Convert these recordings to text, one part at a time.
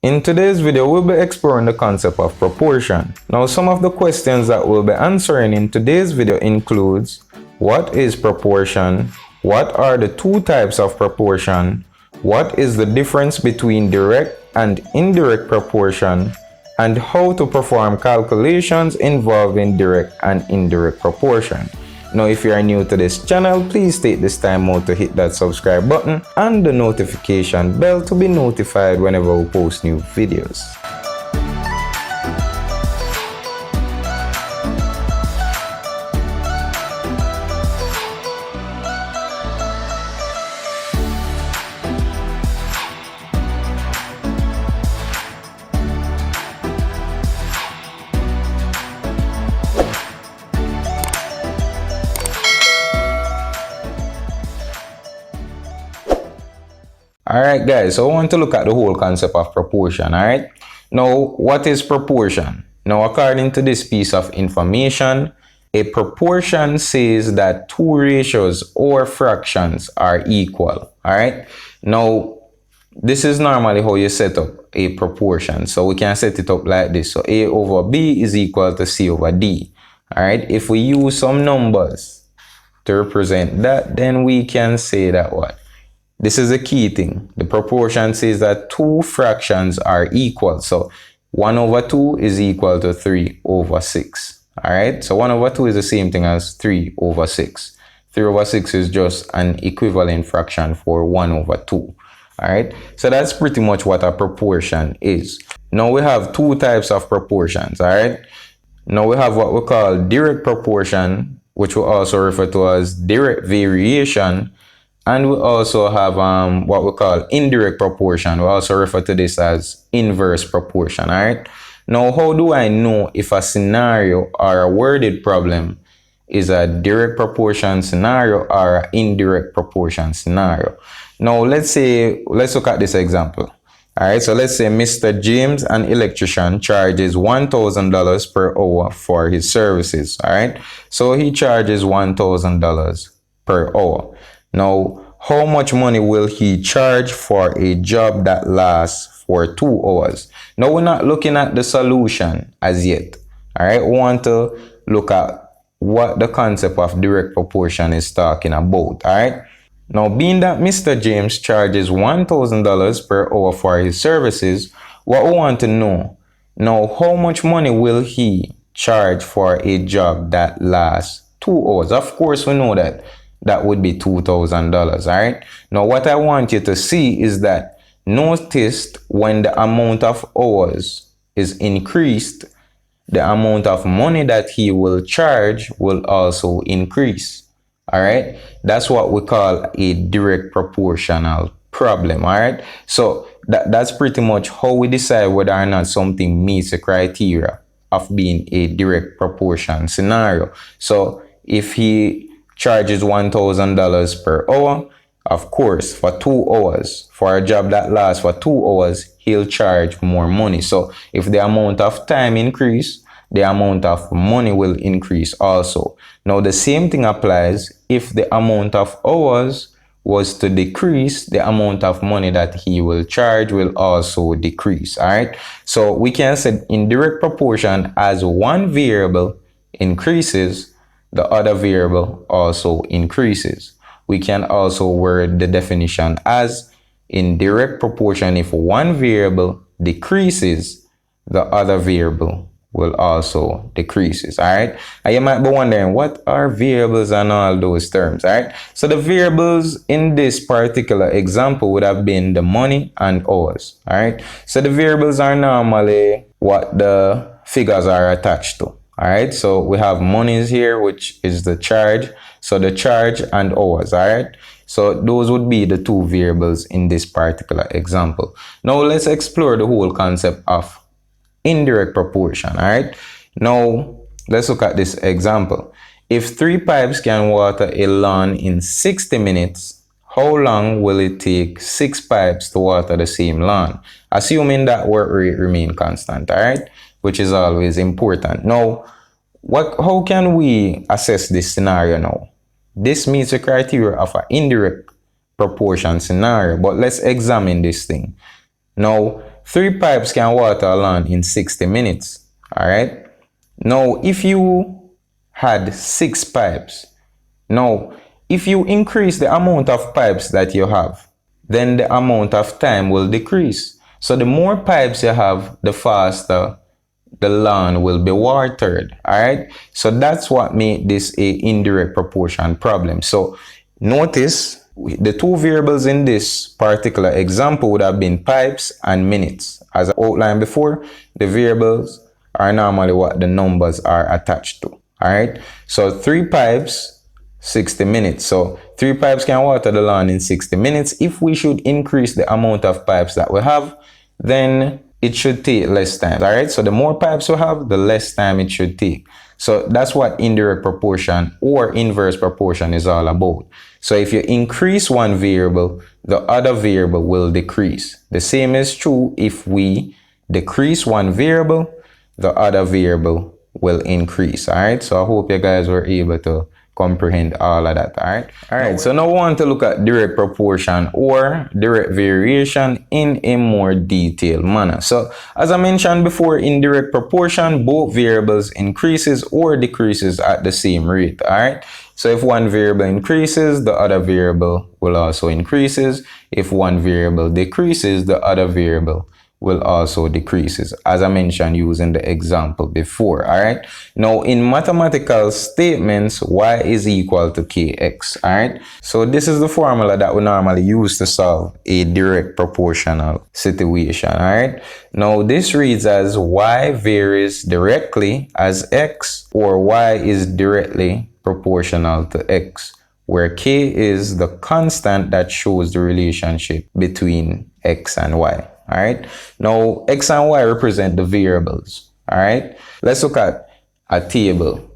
In today's video, we'll be exploring the concept of proportion. Now, some of the questions that we'll be answering in today's video includes: what is proportion? What are the two types of proportion? What is the difference between direct and indirect proportion? And how to perform calculations involving direct and indirect proportion. Now, if you are new to this channel, please take this time out to hit that subscribe button and the notification bell to be notified whenever we post new videos. Alright guys, so I want to look at the whole concept of proportion, alright? Now, what is proportion? Now, according to this piece of information, a proportion says that two ratios or fractions are equal, alright? Now, this is normally how you set up a proportion. So we can set it up like this. So A over B is equal to C over D, alright? If we use some numbers to represent that, then we can say that what? This is a key thing. The proportion says that two fractions are equal. So 1 over 2 is equal to 3 over 6. Alright, so 1 over 2 is the same thing as 3 over 6. 3 over 6 is just an equivalent fraction for 1 over 2. Alright, so that's pretty much what a proportion is. Now we have two types of proportions. Alright, now we have what we call direct proportion, which we also refer to as direct variation. And we also have what we call indirect proportion. We also refer to this as inverse proportion, all right? Now, how do I know if a scenario or a worded problem is a direct proportion scenario or an indirect proportion scenario? Now, let's look at this example. All right, so let's say Mr. James, an electrician, charges $1,000 per hour for his services, all right? So he charges $1,000 per hour. Now, how much money will he charge for a job that lasts for 2 hours? Now, we're not looking at the solution as yet. All right, we want to look at what the concept of direct proportion is talking about. All right. Now, being that Mr. James charges $1,000 per hour for his services, what we want to know now, how much money will he charge for a job that lasts 2 hours? Of course, we know that would be $2,000, all right? Now, what I want you to see is that notice when the amount of hours is increased, the amount of money that he will charge will also increase, all right? That's what we call a direct proportional problem, all right? So that's pretty much how we decide whether or not something meets the criteria of being a direct proportion scenario. So if he charges $1,000 per hour, of course, for 2 hours, for a job that lasts for 2 hours, he'll charge more money. So if the amount of time increase, the amount of money will increase also. Now, the same thing applies if the amount of hours was to decrease, the amount of money that he will charge will also decrease, all right? So we can say indirect proportion as one variable increases, the other variable also increases. We can also word the definition as indirect proportion if one variable decreases, the other variable will also decreases, all right? And you might be wondering, what are variables and all those terms, all right? So the variables in this particular example would have been the money and hours, all right? So the variables are normally what the figures are attached to. All right, so we have monies here, which is the charge. So the charge and hours, all right? So those would be the two variables in this particular example. Now let's explore the whole concept of indirect proportion, all right? Now let's look at this example. If 3 pipes can water a lawn in 60 minutes, how long will it take 6 pipes to water the same lawn? Assuming that work rate remain constant, all right? Which is always important. Now, how can we assess this scenario now? This meets the criteria of an indirect proportion scenario, but let's examine this thing. Now, 3 pipes can water a lawn in 60 minutes. Alright? Now, if you had 6 pipes, now, if you increase the amount of pipes that you have, then the amount of time will decrease. So the more pipes you have, the faster the lawn will be watered. Alright? So that's what made this a indirect proportion problem. So notice the two variables in this particular example would have been pipes and minutes. As I outlined before, the variables are normally what the numbers are attached to. Alright? So 3 pipes, 60 minutes. So 3 pipes can water the lawn in 60 minutes. If we should increase the amount of pipes that we have, then it should take less time. Alright? So the more pipes we have, the less time it should take. So that's what indirect proportion or inverse proportion is all about. So if you increase one variable, the other variable will decrease. The same is true if we decrease one variable, the other variable will increase. Alright, so I hope you guys were able to comprehend all of that. Alright, so now we want to look at direct proportion or direct variation in a more detailed manner. So as I mentioned before, in direct proportion, both variables increases or decreases at the same rate. Alright, so if one variable increases, the other variable will also increases. If one variable decreases, the other variable will also decreases, as I mentioned using the example before. Alright, now in mathematical statements, y is equal to kx. Alright, so this is the formula that we normally use to solve a direct proportional situation. Alright, now this reads as y varies directly as x, or y is directly proportional to x, where k is the constant that shows the relationship between x and y. Alright, now x and y represent the variables. Alright, let's look at a table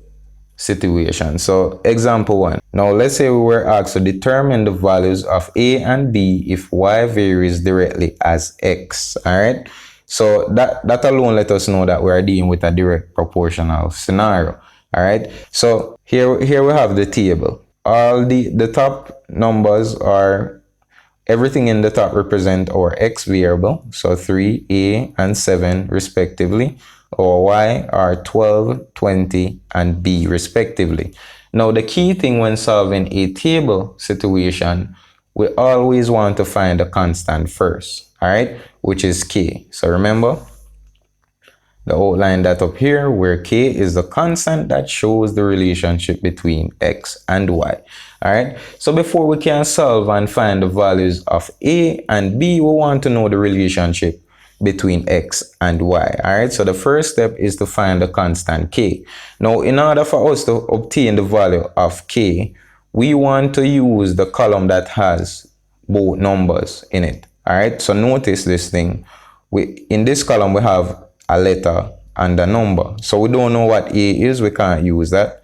situation. So example 1. Now let's say we were asked to determine the values of a and b if y varies directly as x. Alright, so that alone let us know that we are dealing with a direct proportional scenario. Alright, so here we have the table. All the top numbers are, everything in the top represent our x variable, so 3, a, and 7 respectively. Our y are 12, 20, and b respectively. Now the key thing when solving a table situation, we always want to find a constant first, alright, which is k. So remember, the outline that up here where k is the constant that shows the relationship between x and y. Alright, so before we can solve and find the values of a and b, we want to know the relationship between x and y. Alright, so the first step is to find the constant k. Now in order for us to obtain the value of k, we want to use the column that has both numbers in it. Alright, so notice this thing. In this column we have a letter and a number. So we don't know what a is, we can't use that.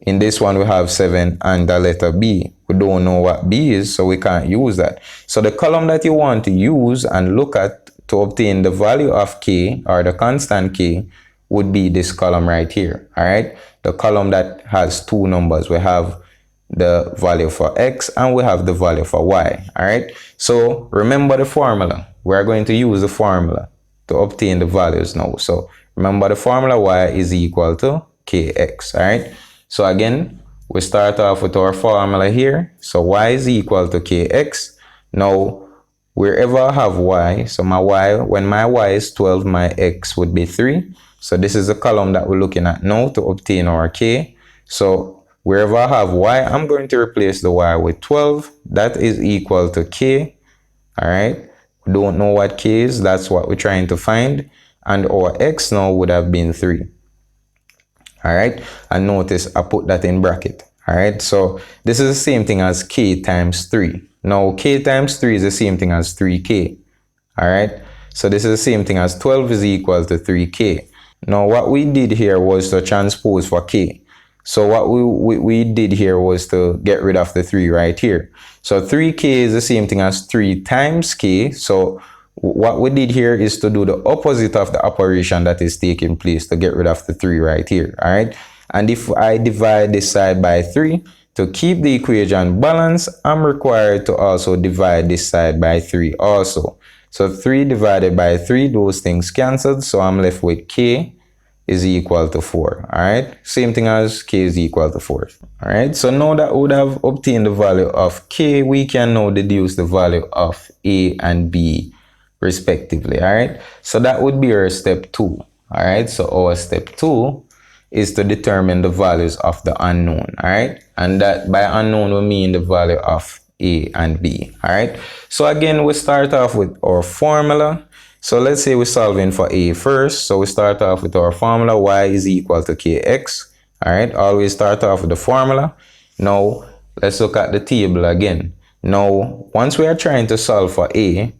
In this one we have 7 and the letter b. We don't know what b is, so we can't use that. So the column that you want to use and look at to obtain the value of k, or the constant k, would be this column right here. Alright, the column that has two numbers. We have the value for x and we have the value for y. Alright, so remember the formula. We're going to use the formula to obtain the values now. So remember the formula, y is equal to kx. Alright, so again we start off with our formula here. So y is equal to kx. Now wherever I have y, so my y, when my y is 12, my x would be 3. So this is the column that we're looking at now to obtain our k. So wherever I have y, I'm going to replace the y with 12. That is equal to k. Alright, we don't know what k is, that's what we're trying to find. And our x now would have been 3. Alright, and notice I put that in bracket. Alright, so this is the same thing as k times 3. Now k times 3 is the same thing as 3k. Alright, so this is the same thing as 12 is equal to 3k. Now what we did here was to transpose for k. So what we did here was to get rid of the 3 right here. So 3k is the same thing as 3 times k. So what we did here is to do the opposite of the operation that is taking place to get rid of the 3 right here. Alright, and if I divide this side by 3, to keep the equation balanced, I'm required to also divide this side by 3 also. So 3 divided by 3, those things cancelled. So I'm left with k is equal to 4. Alright, same thing as k is equal to 4. Alright, so now that we would have obtained the value of k, we can now deduce the value of a and b respectively. Alright, so that would be our step 2. Alright, so our step 2 is to determine the values of the unknown. Alright, and that by unknown we mean the value of a and b. Alright, so again we start off with our formula. So let's say we're solving for a first. So we start off with our formula, y is equal to kx. Alright, always start off with the formula. Now let's look at the table again. Now once we are trying to solve for a,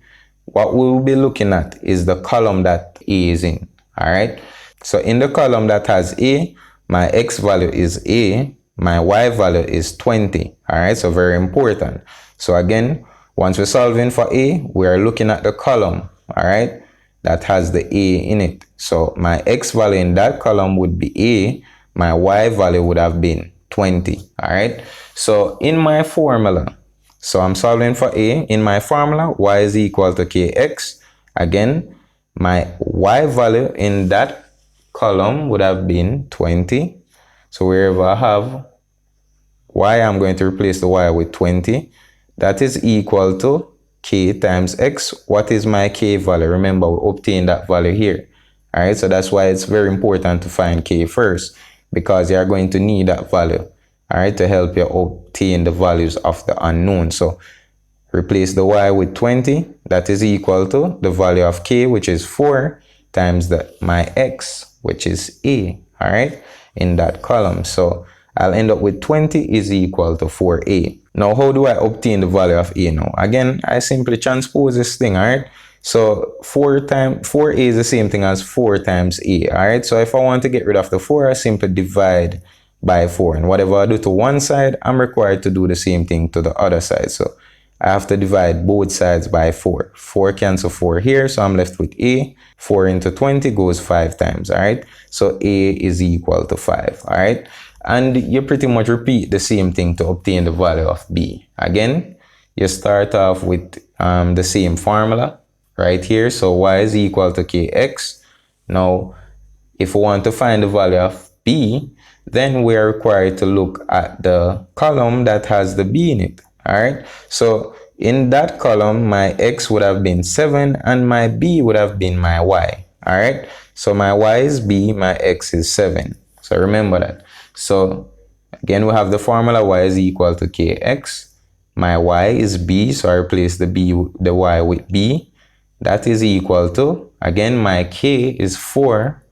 what we will be looking at is the column that a is in. Alright, so in the column that has a, my x value is a, my y value is 20. Alright, so very important. So again, once we're solving for a, we are looking at the column, alright, that has the a in it. So my x value in that column would be a, my y value would have been 20. Alright, so in my formula, so I'm solving for a, in my formula, y is equal to kx. Again, my y value in that column would have been 20. So wherever I have y, I'm going to replace the y with 20. That is equal to k times x. What is my k value? Remember, we obtained that value here. Alright, so that's why it's very important to find k first, because you are going to need that value, alright, to help you obtain the values of the unknown. So replace the y with 20. That is equal to the value of k, which is 4, times my x, which is a, alright, in that column. So I'll end up with 20 is equal to 4a. Now, how do I obtain the value of a now? Again, I simply transpose this thing, alright? So 4a is the same thing as 4 times a, alright? So if I want to get rid of the 4, I simply divide by 4. And whatever I do to one side, I'm required to do the same thing to the other side. So I have to divide both sides by 4. 4 cancel 4 here, so I'm left with a. 4 into 20 goes 5 times, alright? So a is equal to 5, alright? And you pretty much repeat the same thing to obtain the value of b. Again, you start off with the same formula right here. So y is equal to kx. Now, if we want to find the value of b, then we are required to look at the column that has the b in it. Alright, so in that column, my x would have been 7 and my b would have been my y. Alright, so my y is b, my x is 7. So remember that. So again, we have the formula y is equal to kx. My y is b, so I replace the y with b. That is equal to, again, my k is 4.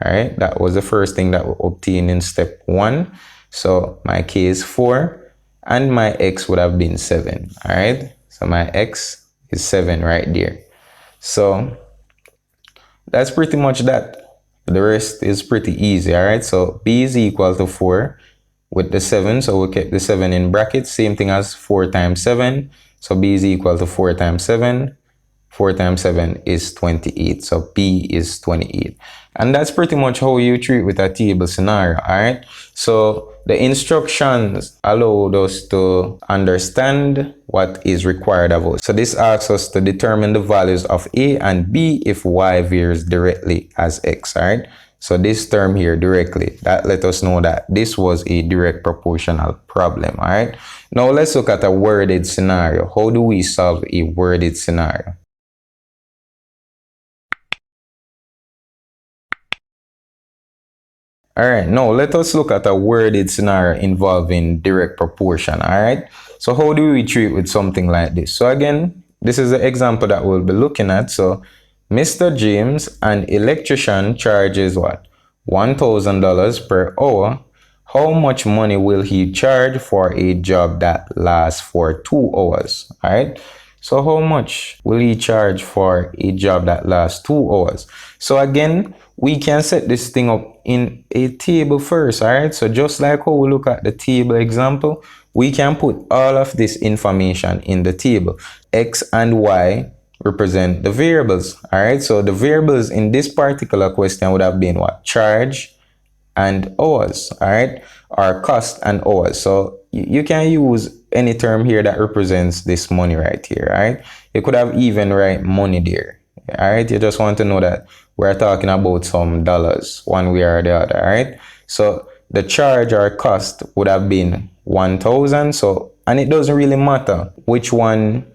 Alright, that was the first thing that we obtained in step 1. So my k is 4 and my x would have been 7. Alright, so my x is 7 right there. So that's pretty much that. The rest is pretty easy. Alright, so b is equal to 4 with the 7. So we kept the 7 in brackets. Same thing as 4 times 7. So b is equal to 4 times 7. 4 times 7 is 28. So b is 28. And that's pretty much how you treat with a table scenario. Alright, so the instructions allowed us to understand what is required of us. So this asks us to determine the values of a and b if y varies directly as x. Alright, so this term here, directly, that let us know that this was a direct proportional problem. Alright, now let's look at a worded scenario. How do we solve a worded scenario? Alright, now let us look at a worded scenario involving direct proportion. Alright, so how do we treat with something like this? So again, this is the example that we'll be looking at. So Mr. James, an electrician, charges what? $1,000 per hour. How much money will he charge for a job that lasts for 2 hours? Alright, so how much will he charge for a job that lasts 2 hours? So again, we can set this thing up in a table first. Alright, so just like how we look at the table example, we can put all of this information in the table. X and y represent the variables. Alright, so the variables in this particular question would have been what? Charge and hours. Alright, or cost and hours. So you can use any term here that represents this money right here, right? You could have even write money there, all right? You just want to know that we're talking about some dollars one way or the other, all right? So the charge or cost would have been 1,000. So, and it doesn't really matter which one.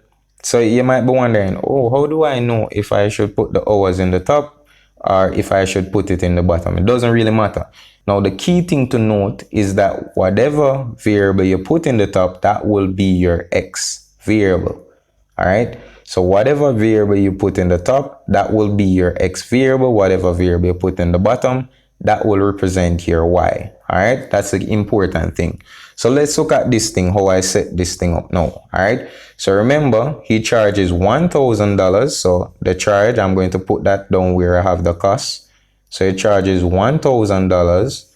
So you might be wondering, oh, how do I know if I should put the hours in the top or if I should put it in the bottom? It doesn't really matter. Now, the key thing to note is that whatever variable you put in the top, that will be your x variable. All right. So whatever variable you put in the top, that will be your x variable. Whatever variable you put in the bottom, that will represent your y. All right. That's the important thing. So let's look at this thing, how I set this thing up now. All right. So remember, he charges $1,000. So the charge, I'm going to put that down where I have the cost. So it charges $1,000,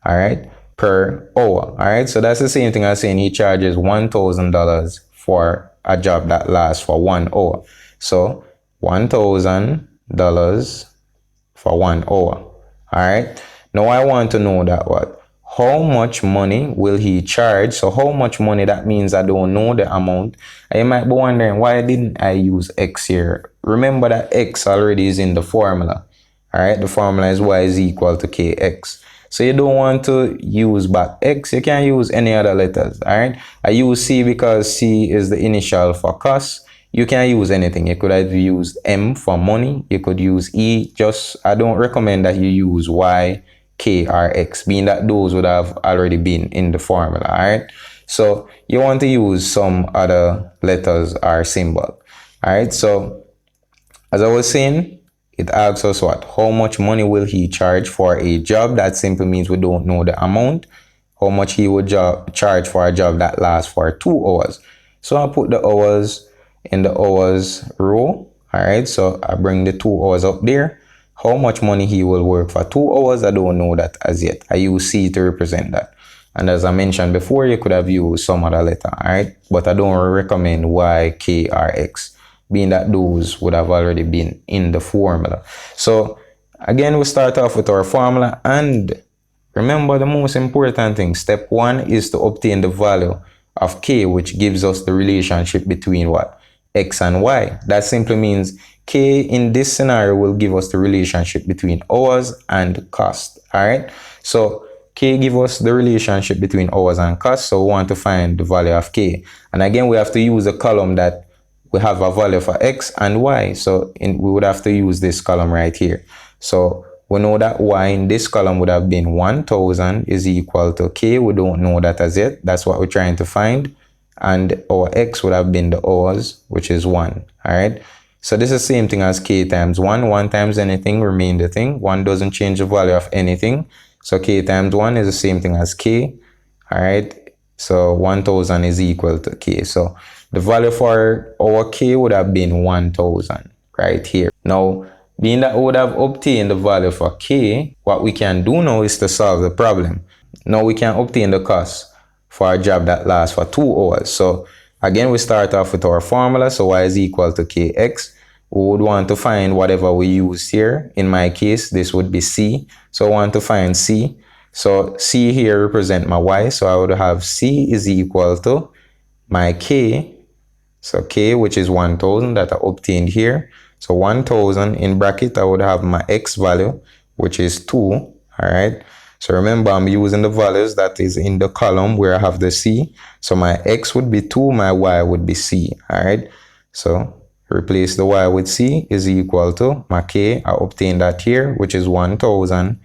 all right, per hour. All right. So that's the same thing as saying he charges $1,000 for a job that lasts for 1 hour. So $1,000 for 1 hour. All right. Now I want to know that what? How much money will he charge? So how much money, that means I don't know the amount. And you might be wondering, why didn't I use x here? Remember that x already is in the formula. All right. The formula is y is equal to kx. So you don't want to use back x. You can use any other letters. All right. I use C because C is the initial for cost. You can use anything. You could have used M for money. You could use E. I don't recommend that you use Y, K, or X, being that those would have already been in the formula. All right. So you want to use some other letters or symbol. All right. So as I was saying, it asks us what? How much money will he charge for a job? That simply means we don't know the amount. How much he would charge for a job that lasts for 2 hours. So I'll put the hours in the hours row. All right. So I bring the 2 hours up there. How much money he will work for 2 hours, I don't know that as yet. I use C to represent that. And as I mentioned before, you could have used some other letter. All right. But I don't recommend Y, K, or X, being that those would have already been in the formula. So again, we start off with our formula, and remember the most important thing. Step 1 is to obtain the value of k, which gives us the relationship between what? X and y. That simply means k in this scenario will give us the relationship between hours and cost. All right. So k gives us the relationship between hours and cost. So we want to find the value of k. And again, we have to use a column that we have a value for x and y. So we would have to use this column right here. So we know that y in this column would have been 1,000 is equal to k. We don't know that as yet. That's what we're trying to find. And our x would have been the hours, which is 1. All right. So this is the same thing as k times 1. 1 times anything remain the thing. 1 doesn't change the value of anything. So k times 1 is the same thing as k. All right. So 1,000 is equal to k. So the value for our k would have been 1,000 right here. Now, being that we would have obtained the value for k, what we can do now is to solve the problem. Now we can obtain the cost for a job that lasts for 2 hours. So again, we start off with our formula. So y is equal to kx. We would want to find whatever we use here. In my case, this would be c. So I want to find c. So c here represent my y. So I would have c is equal to my k. So k, which is 1,000 that I obtained here. So 1,000 in bracket, I would have my x value, which is 2. All right. So remember, I'm using the values that is in the column where I have the c. So my x would be 2, my y would be c. All right. So replace the y with c is equal to my k. I obtained that here, which is 1,000.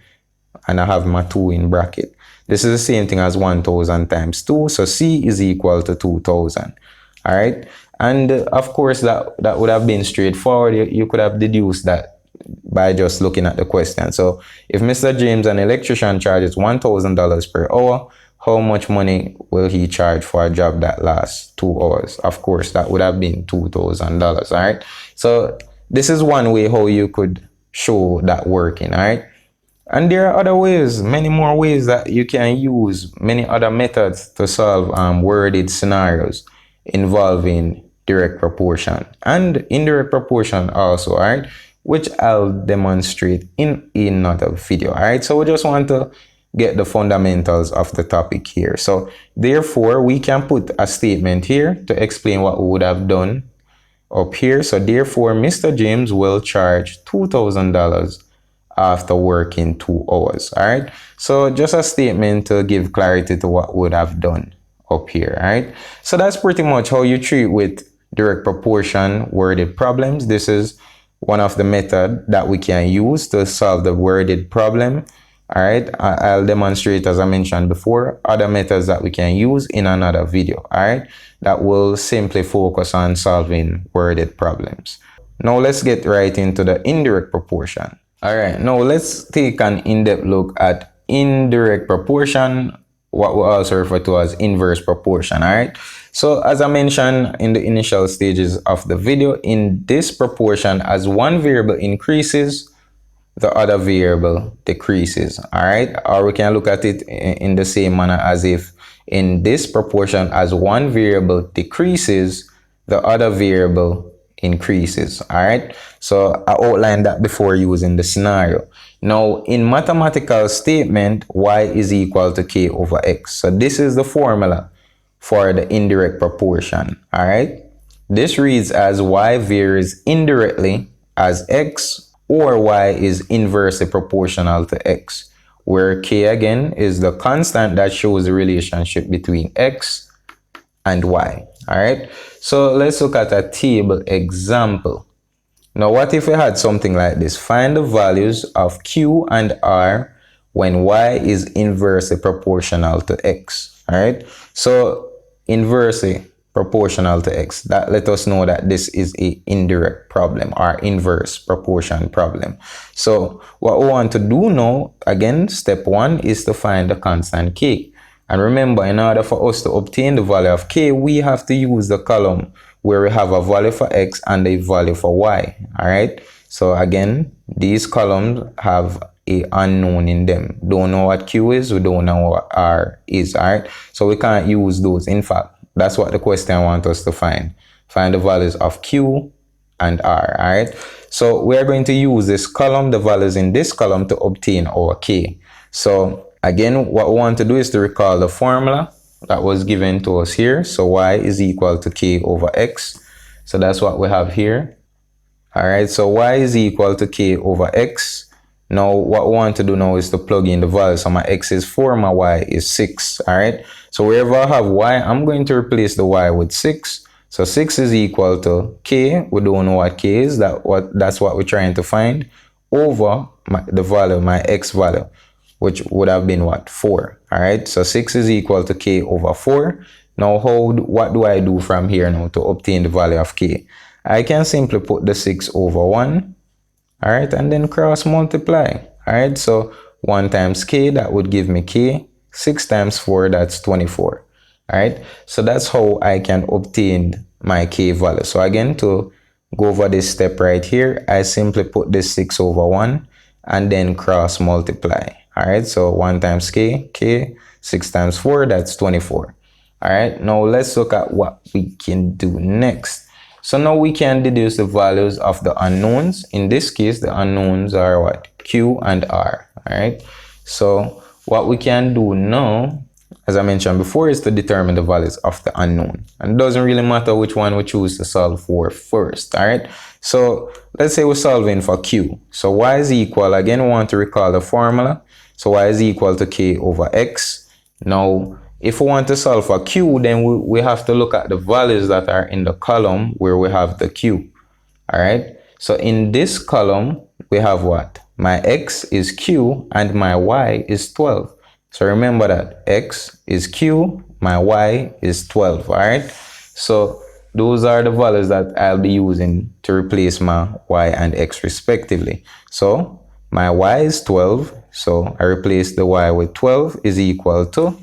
And I have my 2 in bracket. This is the same thing as 1,000 times 2. So c is equal to 2,000. All right. And of course, that would have been straightforward. You could have deduced that by just looking at the question. So if Mr. James, an electrician, charges $1,000 per hour, how much money will he charge for a job that lasts 2 hours? Of course, that would have been $2,000. All right. So this is one way how you could show that working. All right. And there are other ways, many more ways that you can use, many other methods to solve worded scenarios involving direct proportion and indirect proportion also, all right, which I'll demonstrate in another video. All right, so we just want to get the fundamentals of the topic here. So therefore, we can put a statement here to explain what we would have done up here. So therefore, Mr. James will charge $2,000 after working 2 hours. All right. So just a statement to give clarity to what we would have done up here. All right. So that's pretty much how you treat with direct proportion worded problems. This is one of the methods that we can use to solve the worded problem. All right, I'll demonstrate, as I mentioned before, other methods that we can use in another video. All right, that will simply focus on solving worded problems. Now let's get right into the indirect proportion. All right, now let's take an in-depth look at indirect proportion, what we also refer to as inverse proportion. All right, so as I mentioned in the initial stages of the video, in this proportion, as one variable increases, the other variable decreases. All right, or we can look at it in the same manner as if in this proportion, as one variable decreases, the other variable increases. All right, so I outlined that before using the scenario. Now in mathematical statement, y is equal to k over x. So this is the formula for the indirect proportion. All right, this reads as y varies indirectly as x, or y is inversely proportional to x, where k again is the constant that shows the relationship between x and y. All right, so let's look at a table example. Now what if we had something like this? Find the values of q and r when y is inversely proportional to x. All right, so inversely proportional to x, that let us know that this is a indirect problem or inverse proportion problem. So what we want to do now, again, step one is to find the constant k. And remember, in order for us to obtain the value of k, we have to use the column where we have a value for x and a value for y. All right, so again, these columns have a unknown in them. Don't know what q is, we don't know what r is. All right, so we can't use those. In fact, that's what the question wants us to find. Find the values of q and r. All right, so we're going to use this column, the values in this column, to obtain our k. So again, what we want to do is to recall the formula that was given to us here. So y is equal to k over x. So that's what we have here. All right, so y is equal to k over x. Now what we want to do now is to plug in the values. So my x is 4, my y is 6. All right, so wherever I have y, I'm going to replace the y with 6. So 6 is equal to k. We don't know what k is. That's what we're trying to find, over the value, my x value, which would have been what? 4. All right, so 6 is equal to k over 4. Now what do I do from here now to obtain the value of k? I can simply put the 6 over 1. All right, and then cross multiply. All right, so 1 times k, that would give me k. 6 times 4, that's 24. All right, so that's how I can obtain my k value. So again, to go over this step right here, I simply put this 6 over 1 and then cross multiply. All right, so 1 times k, 6 times 4, that's 24. All right, now let's look at what we can do next. So now we can deduce the values of the unknowns. In this case, the unknowns are what? Q and R. All right, so what we can do now, as I mentioned before, is to determine the values of the unknown. And it doesn't really matter which one we choose to solve for first. All right, so let's say we're solving for Q. So y is equal, again, we want to recall the formula. So y is equal to k over x. Now, if we want to solve for q, then we have to look at the values that are in the column where we have the q. All right, so in this column, we have what? My x is q and my y is 12. So remember that x is q, my y is 12. All right, so those are the values that I'll be using to replace my y and x respectively. So my y is 12, so I replace the y with 12 is equal to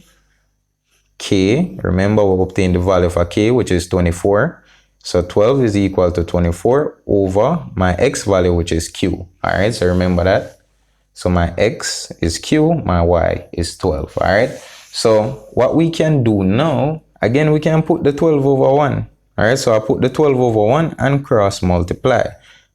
k. Remember, we obtained the value for k, which is 24. So 12 is equal to 24 over my x value, which is q. All right, so remember that. So my x is q, my y is 12. All right, so what we can do now, again, we can put the 12 over 1. All right, so I put the 12 over 1 and cross multiply.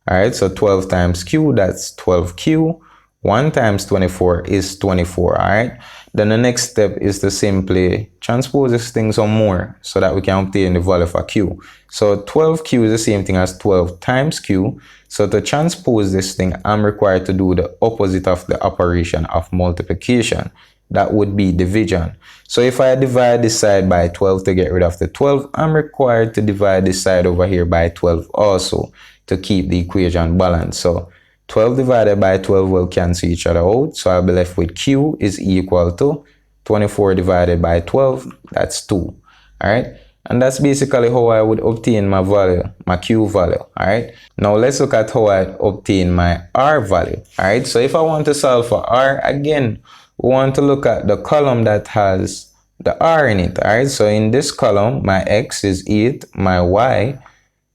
All right, so 12 times q, that's 12q, 1 times 24 is 24, alright? Then the next step is to simply transpose this thing some more so that we can obtain the value for q. So 12q is the same thing as 12 times q. So to transpose this thing, I'm required to do the opposite of the operation of multiplication. That would be division. So if I divide this side by 12 to get rid of the 12, I'm required to divide this side over here by 12 also to keep the equation balanced. So 12 divided by 12 will cancel each other out. So I'll be left with q is equal to 24 divided by 12. That's 2. All right. And that's basically how I would obtain my value, my q value. All right. Now let's look at how I obtain my r value. All right. So if I want to solve for r, again, we want to look at the column that has the r in it. All right. So in this column, my x is 8, my y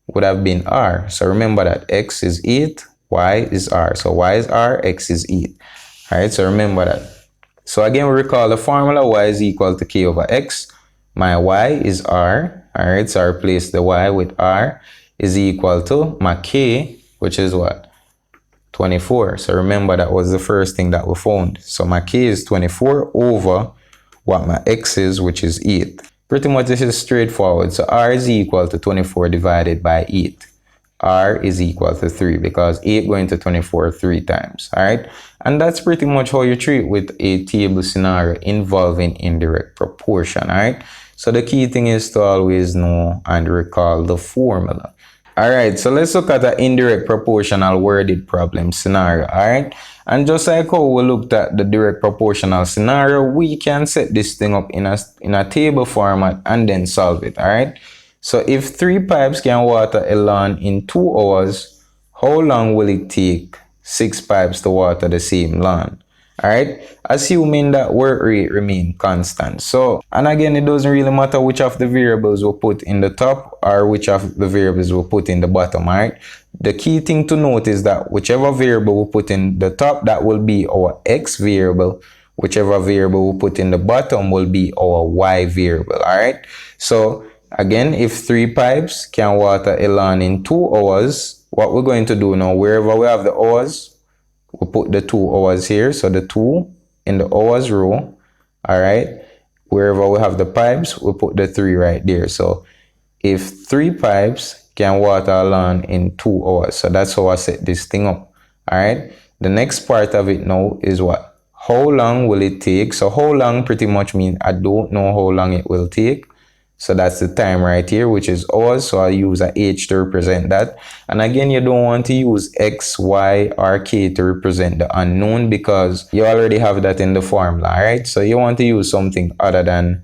would have been r. So remember that x is 8, y is r. So y is r, x is 8. All right. So remember that. So again, we recall the formula. Y is equal to k over x. My y is r. All right. So I replace the y with r is equal to my k, which is what? 24. So remember that was the first thing that we found. So my k is 24 over what my x is, which is 8. Pretty much this is straightforward. So r is equal to 24 divided by 8. R is equal to 3 because 8 going to 24 3 times. All right. And that's pretty much how you treat with a table scenario involving indirect proportion. All right. So the key thing is to always know and recall the formula. Alright, so let's look at an indirect proportional worded problem scenario, alright? And just like how we looked at the direct proportional scenario, we can set this thing up in a table format and then solve it, alright? So if 3 pipes can water a lawn in 2 hours, how long will it take 6 pipes to water the same lawn? Alright, assuming that work rate remain constant. So, and again, it doesn't really matter which of the variables we put in the top or which of the variables we put in the bottom, alright? The key thing to note is that whichever variable we put in the top, that will be our x variable. Whichever variable we put in the bottom will be our y variable, alright? So, again, if 3 pipes can water a lawn in 2 hours, what we're going to do now, wherever we have the hours, we put the 2 hours here. So the 2 in the hours row. All right. Wherever we have the pipes, we put the 3 right there. So if 3 pipes can water a lawn in 2 hours. So that's how I set this thing up. All right. The next part of it now is what? How long will it take? So how long pretty much means I don't know how long it will take. So that's the time right here, which is hours. So I'll use a h to represent that. And again, you don't want to use x, y, or k to represent the unknown because you already have that in the formula, all right? So you want to use something other than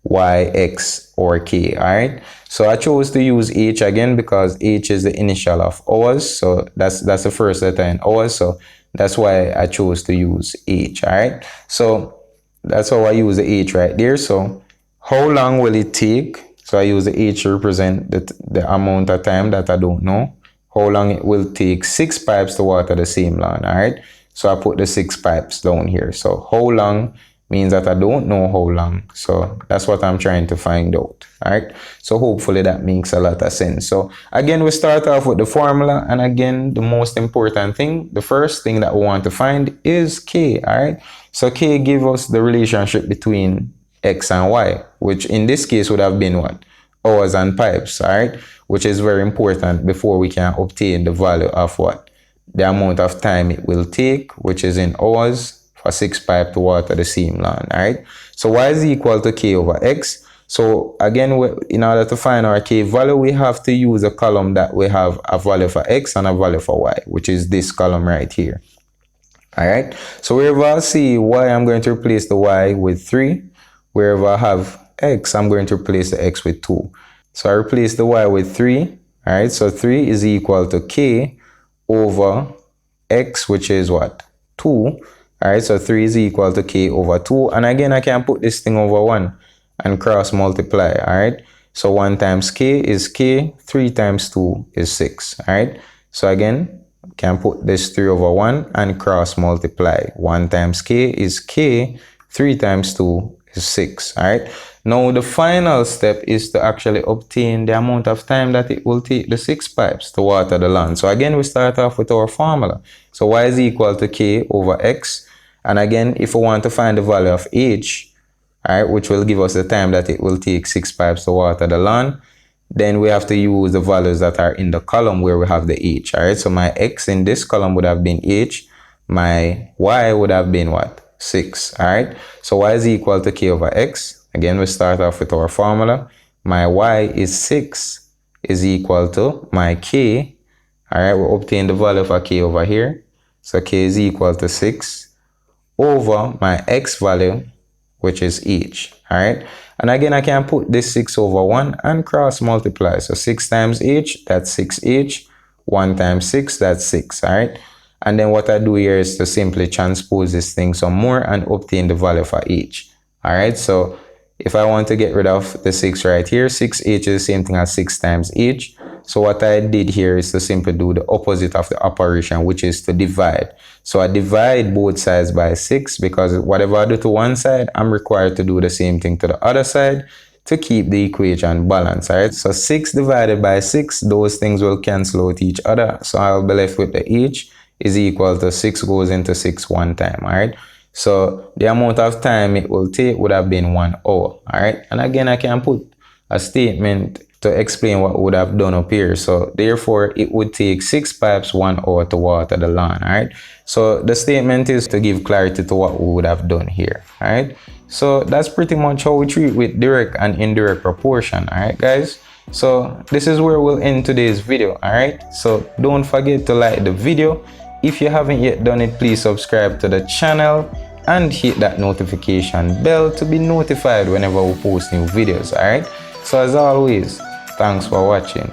y, x, or k, all right? So I chose to use h again because h is the initial of hours. So that's the first letter in hours. So that's why I chose to use h, all right? So that's how I use the h right there. So how long will it take? So I use the h to represent the amount of time that I don't know. How long it will take 6 pipes to water the same lawn, all right? So I put the 6 pipes down here. So how long means that I don't know how long. So that's what I'm trying to find out, all right? So hopefully that makes a lot of sense. So again, we start off with the formula. And again, the most important thing, the first thing that we want to find is k, all right? So k gives us the relationship between x and y, which in this case would have been what? Hours and pipes, all right? Which is very important before we can obtain the value of what? The amount of time it will take, which is in hours for 6 pipes to water the same lawn, all right? So y is equal to k over x. So again, in order to find our k value, we have to use a column that we have a value for x and a value for y, which is this column right here. All right? So wherever I see y, I'm going to replace the y with 3. Wherever I have x, I'm going to replace the x with 2. So I replace the y with 3. All right, so 3 is equal to k over x, which is what? 2. All right, so 3 is equal to k over 2. And again, I can put this thing over 1 and cross multiply. All right, so 1 times k is k. 3 times 2 is 6. All right, so again, can put this 3 over 1 and cross multiply. 1 times k is k. 3 times 2 is 6. All right. Now the final step is to actually obtain the amount of time that it will take the 6 pipes to water the lawn. So again, we start off with our formula. So y is equal to k over x. And again, if we want to find the value of h, all right, which will give us the time that it will take 6 pipes to water the lawn, then we have to use the values that are in the column where we have the h. All right, so my x in this column would have been h. My y would have been what? 6. All right, so y is equal to k over x. Again, we start off with our formula. My y is 6 is equal to my k. All right, we obtain the value for k over here. So k is equal to 6 over my x value, which is h. All right, and again, I can put this 6 over 1 and cross multiply. So 6 times h, that's 6h. 1 times 6, that's 6. All right, and then what I do here is to simply transpose this thing some more and obtain the value for h. All right, so if I want to get rid of the 6 right here, 6h is the same thing as 6 times h. So what I did here is to simply do the opposite of the operation, which is to divide. So I divide both sides by 6 because whatever I do to one side, I'm required to do the same thing to the other side to keep the equation balanced. All right, so 6 divided by 6, those things will cancel out each other. So I'll be left with the h is equal to 6 goes into 6 one time. All right, so the amount of time it will take would have been 1 hour. All right, and again, I can put a statement to explain what would have done up here. So therefore, it would take 6 pipes 1 hour to water the lawn. All right, so the statement is to give clarity to what we would have done here. All right, so that's pretty much how we treat with direct and indirect proportion. All right, guys. So this is where we'll end today's video. All right, so don't forget to like the video. If you haven't yet done it, please subscribe to the channel and hit that notification bell to be notified whenever we post new videos. All right, so as always, thanks for watching.